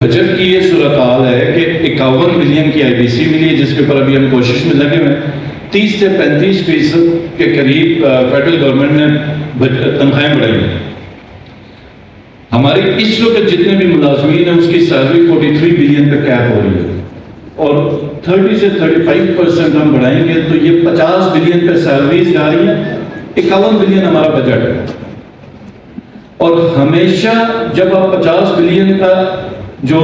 Budget کی یہ صورتحال ہے کہ 51 بلین کی IBC ملی ہے، جس کے اوپر ابھی ہم کوشش میں لگے ہوئے ہیں۔ 30 سے 35% کے قریب فیڈرل گورنمنٹ نے تنخواہیں بڑھائی ہیں۔ ہماری اس وقت جتنے بھی ملازمین ہیں اس کی سیلری 43 بلین پہ کیپ ہو رہی ہے، اور 30 سے 35% ہم بڑھائیں گے تو یہ 50 بلین پہ سیلریز جا رہی ہیں۔ 51 بلین ہمارا بجٹ ہے، اور ہمیشہ جب آپ 50 بلین کا جو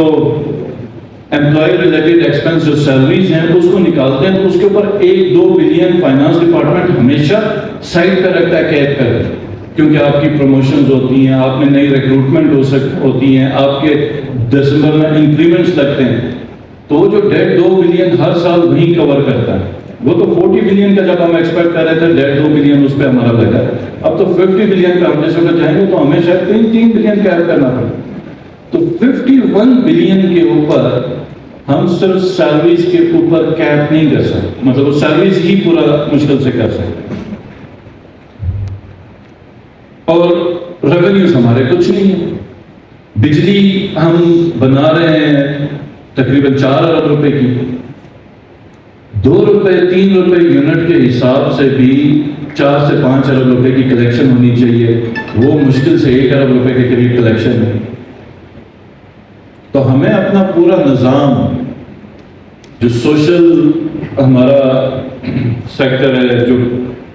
امپلائی ریلیٹڈ ایکسپینس جو سیلریز ہیں اس کو نکالتے ہیں تو اس کے اوپر 1-2 بلین فائنانس ڈپارٹمنٹ ہمیشہ سائڈ پہ رکھتا ہے، قید کر کے، کیونکہ آپ کی پروموشنز ہوتی ہیں، آپ میں نئی ریکروٹمنٹ ہوتی ہیں، آپ کے دسمبر میں انکریمنٹس لگتے ہیں، تو وہ جو 1.5-2 بلین ہر سال وہیں کور کرتا ہے۔ وہ تو 40 بلین کا جب ہم ایکسپیکٹ کر رہے تھے 1.5-2 بلین اس پہ ہمارا لگا ہے، اب تو 50 بلین کا ہم جس وقت جائیں گے تو ہمیشہ 3 بلین کا ایڈ کرنا پڑے، تو 51 بلین کے اوپر ہم صرف سیلریز کے اوپر کیپ نہیں کر سکتے، مطلب وہ سیلریز ہی پورا مشکل سے کر سکتے، اور ریونیوز ہمارے کچھ نہیں ہے۔ بجلی ہم بنا رہے ہیں تقریباً 4 ارب روپے کی، 2 روپے 3 روپے یونٹ کے حساب سے بھی 4 سے 5 ارب روپے کی کلیکشن ہونی چاہیے، وہ مشکل سے 1 ارب روپے کے قریب کلیکشن ہے۔ تو ہمیں اپنا پورا نظام جو سوشل ہمارا سیکٹر ہے، جو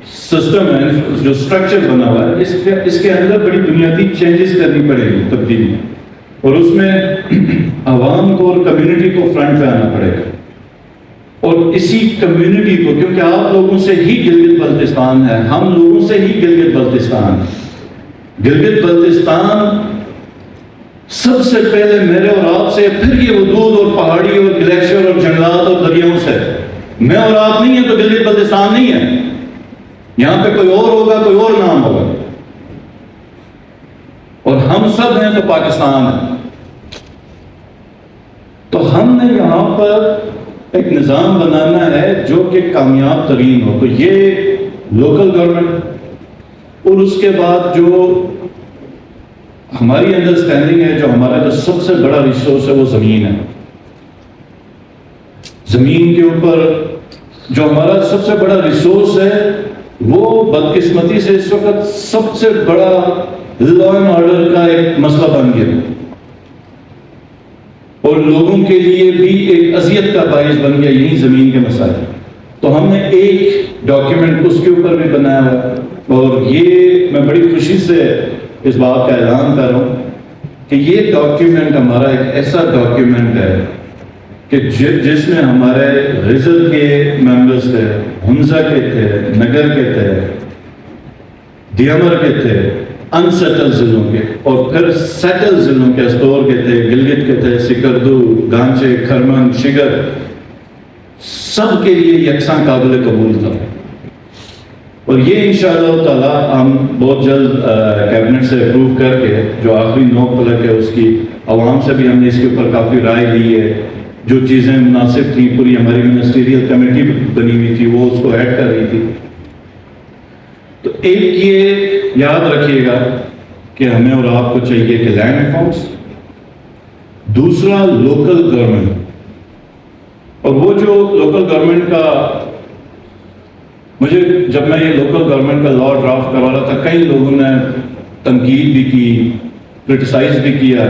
سسٹم ہے، جو سٹرکچر بنا ہوا ہے، اس کے اندر بڑی بنیادی چینجز کرنی پڑے گی، تبدیلی، اور اس میں عوام کو اور کمیونٹی کو فرنٹ پہ آنا پڑے گا، اور اسی کمیونٹی کو، کیونکہ آپ لوگوں سے ہی گلگت بلتستان ہے، ہم لوگوں سے ہی گلگت بلتستان ہے۔ گلگت بلتستان سب سے پہلے میرے اور آپ سے، پھر یہ حدود اور پہاڑی اور گلیشیئر اور جنگلات اور دریاؤں سے، میں اور آپ نہیں ہیں تو گلگت بلتستان نہیں ہے، یہاں پہ کوئی اور ہوگا، کوئی اور نام ہوگا، اور ہم سب ہیں تو پاکستان ہے۔ تو ہم نے یہاں پر ایک نظام بنانا ہے جو کہ کامیاب ترین ہو، تو یہ لوکل گورنمنٹ، اور اس کے بعد جو ہماری انڈرسٹینڈنگ ہے، جو ہمارا جو سب سے بڑا ریسورس ہے وہ زمین ہے۔ زمین کے اوپر جو ہمارا سب سے بڑا ریسورس ہے وہ بدقسمتی سے اس وقت سب سے بڑا لا اینڈ آرڈر کا ایک مسئلہ بن گیا، اور لوگوں کے لیے بھی ایک اذیت کا باعث بن گیا یہی زمین کے مسائل۔ تو ہم نے ایک ڈاکیومنٹ اس کے اوپر بھی بنایا ہے، اور یہ میں بڑی خوشی سے اس بات کا اعلان کر رہا ہوں کہ یہ ڈاکیومنٹ ہمارا ایک ایسا ڈاکیومنٹ ہے کہ جس میں ہمارے غزل کے ممبرز تھے، حمزہ کے تھے، نگر کے تھے، دیامر کے تھے، انسیٹل ضلعوں کے، اور پھر سیٹل ضلعوں کے، استور کے تھے، گلگت کے تھے، سکردو، گانچے، کھرمن، شگر، سب کے لیے یکساں قابل قبول تھا۔ اور یہ انشاءاللہ تعالی ہم بہت جلد کیبنٹ سے اپروو کر کے، جو آخری 9 پلک ہے اس کی عوام سے بھی ہم نے اس کے اوپر کافی رائے لی ہے، جو چیزیں مناسب تھیں، پوری ہماری منسٹریل کمیٹی بنی ہوئی تھی وہ اس کو ایڈ کر رہی تھی۔ تو ایک یہ یاد رکھیے گا کہ ہمیں اور آپ کو چاہیے کہ لینڈ ریفارمس، دوسرا لوکل گورنمنٹ، اور وہ جو لوکل گورنمنٹ کا، مجھے جب میں یہ لوکل گورنمنٹ کا لا ڈرافٹ کروا رہا تھا، کئی لوگوں نے تنقید بھی کی، کرٹیسائز بھی کیا،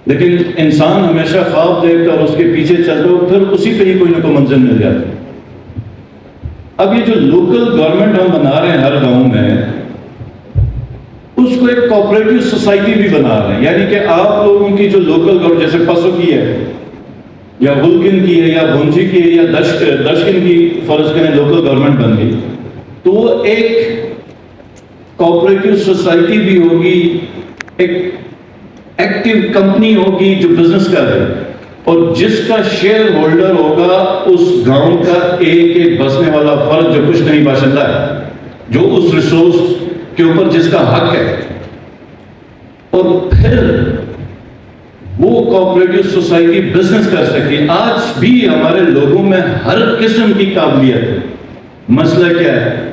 لیکن انسان ہمیشہ خواب دیکھتا اور اس کے پیچھے چلتا ہو، پھر اسی پہ ہی کوئی نہ کوئی منزل مل جاتی۔ اب یہ جو لوکل گورنمنٹ ہم بنا رہے ہیں ہر گاؤں میں، اس کو ایک کوآپریٹو سوسائٹی بھی بنا رہے ہیں، یعنی کہ آپ لوگوں کی جو لوکل گورنمنٹ، جیسے پسو کی ہے یا بلکن کی ہے یا بھونجی کی ہے یا دشکن کی فرض کریں لوکل گورنمنٹ بن گئی، تو وہ ایک کوآپریٹو سوسائٹی بھی ہوگی، ایک ایکٹیو کمپنی ہوگی جو بزنس کر رہی ہے، اور جس کا شیئر ہولڈر ہوگا اس گاؤں کا ایک ایک بسنے والا فرد جو کچھ نہیں باشندہ ہے، جو اس ریسورس کے اوپر جس کا حق ہے، اور پھر وہ کوآپریٹو سوسائٹی بزنس کر سکتی ہے۔ آج بھی ہمارے لوگوں میں ہر قسم کی قابلیت ہے، مسئلہ کیا ہے؟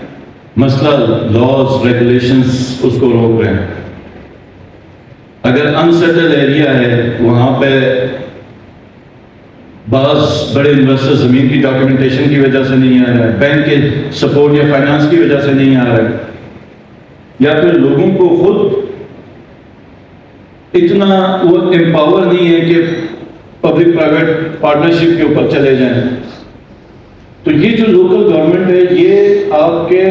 مسئلہ لاز ریگولیشنز اس کو روک رہے ہیں۔ اگر انسیٹل ایریا ہے وہاں پہ بعض بڑے انویسٹر زمین کی ڈاکیومنٹیشن کی وجہ سے نہیں آ رہے، بینک کے سپورٹ یا فائنانس کی وجہ سے نہیں آ رہے، یا پھر لوگوں کو خود اتنا وہ امپاور نہیں ہے کہ پبلک پرائیویٹ پارٹنرشپ کے اوپر چلے جائیں. تو یہ جو لوکل گورنمنٹ ہے یہ آپ کے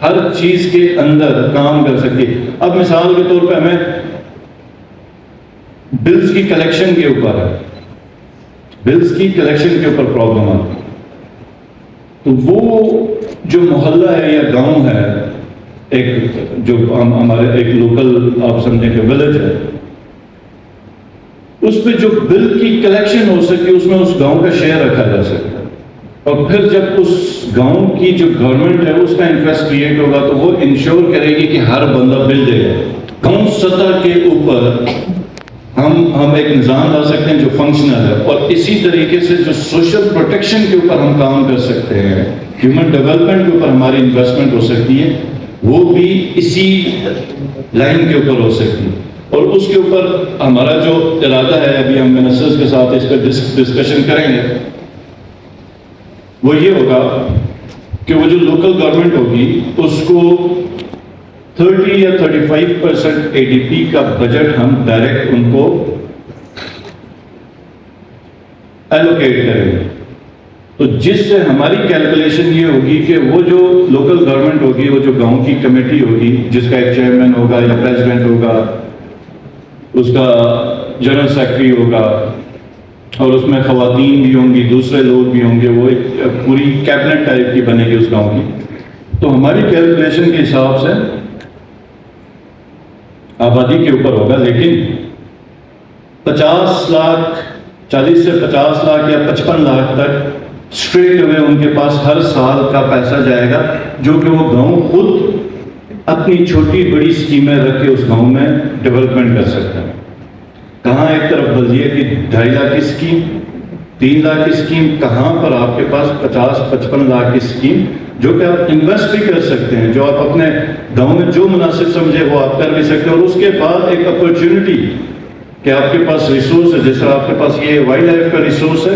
ہر چیز کے اندر کام کر سکتی ہے. اب مثال کے طور پہ ہمیں بلز کی کلیکشن کے اوپر ہے، بلز کی کلیکشن کے اوپر پرابلم آتی ہے، تو وہ جو محلہ ہے یا گاؤں ہے، ایک جو ہمارے ایک لوکل آپ سمجھیں کہ ولیج ہے، اس پہ جو بل کی کلیکشن ہو سکتی ہے اس میں اس گاؤں کا شیئر رکھا جا سکتا ہے. اور پھر جب اس گاؤں کی جو گورنمنٹ ہے اس کا انٹرسٹ کریٹ ہوگا تو وہ انشور کرے گی کہ ہر بندہ بل دے گا. گاؤں سطح کے اوپر ہم ایک نظام لا سکتے ہیں جو فنکشنل ہے، اور اسی طریقے سے جو سوشل پروٹیکشن کے اوپر ہم کام کر سکتے ہیں، ہیومن ڈیولپمنٹ کے اوپر ہماری انویسٹمنٹ ہو سکتی ہے، وہ بھی اسی لائن کے اوپر ہو سکتی ہے. اور اس کے اوپر ہمارا جو ارادہ ہے، ابھی ہم منسٹرز کے ساتھ اس پہ ڈسکشن کریں گے، وہ یہ ہوگا کہ وہ جو لوکل گورنمنٹ ہوگی اس کو 30 یا 35% ADP کا بجٹ ہم ڈائریکٹ ان کو ایلوکیٹ کریں گے. تو جس سے ہماری کیلکولیشن یہ ہوگی کہ وہ جو لوکل گورنمنٹ ہوگی، وہ جو گاؤں کی کمیٹی ہوگی جس کا ایک چیئرمین ہوگا یا پریزیڈنٹ ہوگا، اس کا جنرل سیکرٹری ہوگا، اور اس میں خواتین بھی ہوں گی، دوسرے لوگ بھی ہوں گے، وہ ایک پوری کیبنٹ ٹائپ کی بنے گی اس گاؤں کی. تو ہماری کیلکولیشن کے حساب سے آبادی کے اوپر ہوگا، لیکن 50 لاکھ 40 سے 50 لاکھ یا 55 لاکھ تک اسٹریٹ اوے ان کے پاس ہر سال کا پیسہ جائے گا، جو کہ وہ گاؤں خود اپنی چھوٹی بڑی اسکیمیں رکھ کے اس گاؤں میں ڈیولپمنٹ کر سکتا ہے. کہاں ایک طرف بلدیے کی 2.5 لاکھ کی اسکیم، 3 لاکھ کی اسکیم، کہاں پر آپ کے پاس 50-55 لاکھ کی اسکیم جو کہ آپ انویسٹ بھی کر سکتے ہیں، جو آپ اپنے گاؤں میں جو مناسب سمجھے وہ آپ کر بھی سکتے ہیں. اور اس کے بعد ایک اپرچونٹی کہ آپ کے پاس ریسورس ہے، جس طرح آپ کے پاس یہ وائلڈ لائف کا ریسورس ہے،